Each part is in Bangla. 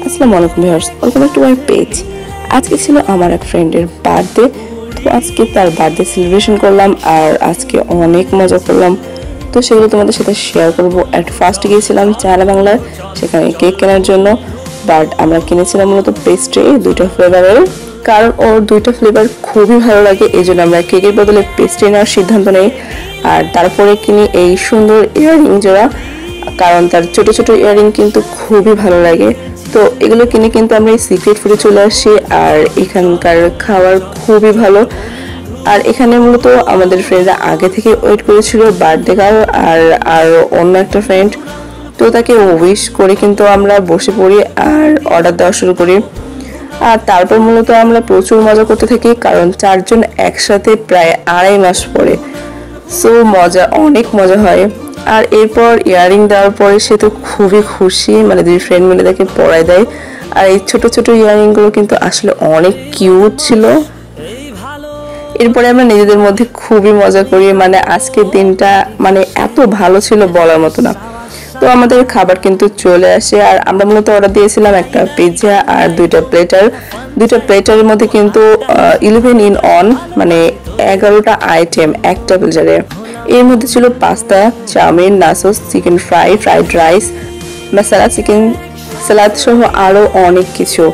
আসসালামু আলাইকুম viewers, welcome back to my page. আজকে ছিল আমার এক ফ্রেন্ডের বার্থডে, তো আজকে তার বার্থডে সেলিব্রেশন করলাম আর আজকে অনেক মজা করলাম। তো সেগুলো তোমাদের সাথে শেয়ার করবো। অ্যাট ফার্স্ট গিয়েছিলাম চায়না বাংলায়, সেখানে কেক কেনার জন্য। বাট আমরা কিনেছিলাম মূলত পেস্ট্রি, 2টা ফ্লেভারের, কারণ ওর 2টা ফ্লেভার খুবই ভালো লাগে, এই জন্য আমরা কেকের বদলে পেস্ট্রি নেওয়ার সিদ্ধান্ত নেই। আর তারপরে কিনি এই সুন্দর ইয়াররিং জোড়া, কারণ তার ছোট ছোট ইয়াররিং কিন্তু খুবই ভালো লাগে। তো এগুলো কিনে কিন্তু আমরা এই সিক্রেট ফুডে চলে আসি। আর এখানকার খাবার খুবই ভালো। আর এখানে মূলত আমাদের ফ্রেন্ডরা আগে থেকে ওয়েট করেছিল বার্থডে গার্ল আর অন্য একটা ফ্রেন্ড, তো তাকে উইশ করে কিন্তু আমরা বসে পড়ি আর অর্ডার দেওয়া শুরু করি। আর তারপর মূলত আমরা প্রচুর মজা করতে থাকি, কারণ 4 জন একসাথে প্রায় 2.5 মাস পরে। সো মজা, অনেক মজা হয়। আর এরপর ইয়াররিং দেওয়ার পরে সে তো খুবই খুশি, মানে 2 ফ্রেন্ড মিলে তাকে পরায় দেয়। আর এই ছোট ছোট ইয়াররিং গুলো কিন্তু আসলে অনেক কিউট ছিল। এরপরে আমরা নিজেদের মধ্যে খুবই মজা করি, মানে আজকের দিনটা মানে এত ভালো ছিল বলার মতো না। তো আমাদের খাবার কিন্তু চলে আসে, আর আমরা মূলত অর্ডার দিয়েছিলাম একটা পিৎজা আর 2টা প্লেটার। 2টা প্লেটারের মধ্যে কিন্তু 11 in 1, মানে 11টা আইটেম একটা প্লেটারে। এর মধ্যে ছিল pasta, chowmein, nachos, chicken fry, fried rice, masala chicken, salad সহ আরো অনেক কিছু।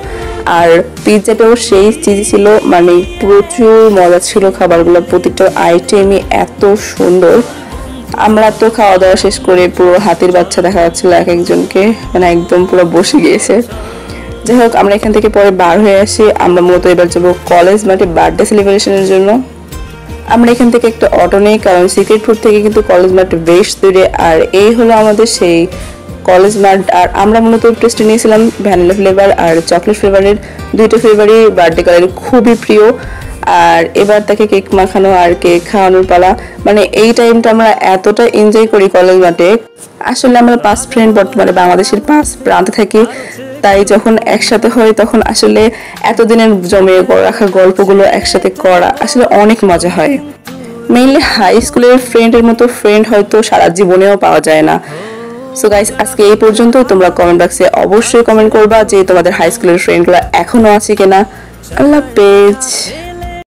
আর পিৎজাটাও সেই চিজি ছিল, মানে প্রচুর মজা ছিল খাবারগুলো, প্রতিটা আইটেমই এত সুন্দর। আমরা তো খাওয়া দাওয়া শেষ করে পুরো হাতির বাচ্চা দেখা যাচ্ছিল এক একজনকে, মানে একদম পুরো বসে গিয়েছে। যাই হোক, আমরা এখান থেকে পরে বার হয়ে আসি। আমরা মূলত এবার যাবো কলেজ মাঠে বার্থডে সেলিব্রেশনের জন্য। আমরা এখান থেকে একটা অটো নেই, কারণ সিক্রেট ফুড থেকে কিন্তু কলেজ মাঠ বেশ দূরে। আর এই হলো আমাদের সেই কলেজ মাঠ। আর আমরা মূলত পেস্ট্রি নিয়েছিলাম ভ্যানিলা ফ্লেভার আর চকলেট ফ্লেভারের, 2টা ফ্লেভারই বার্থডে গার্লের খুবই প্রিয়। আর এবার তাকে কেক মাখানো আর কেক খাওয়ানোর পালা, মানে এই টাইমটা আমরা এতটা এনজয় করি কলেজ মাঠে। আসলে আমরা 5 ফ্রেন্ড বর্তমানে বাংলাদেশের 5 প্রান্তে থাকি, তাই যখন একসাথে হয় তখন আসলে এতদিনের জমে রাখা গল্পগুলো একসাথে করা আসলে অনেক মজা হয়। মেইনলি হাই স্কুলের ফ্রেন্ডের মতো ফ্রেন্ড হয়তো সারা জীবনেও পাওয়া যায় না। সো গাইস, আজকে এই পর্যন্ত। তোমরা কমেন্ট বক্সে অবশ্যই কমেন্ট করবা যে তোমাদের হাই স্কুলের ফ্রেন্ডগুলো এখনো আছে কিনা। আল্লাহ হাফেজ।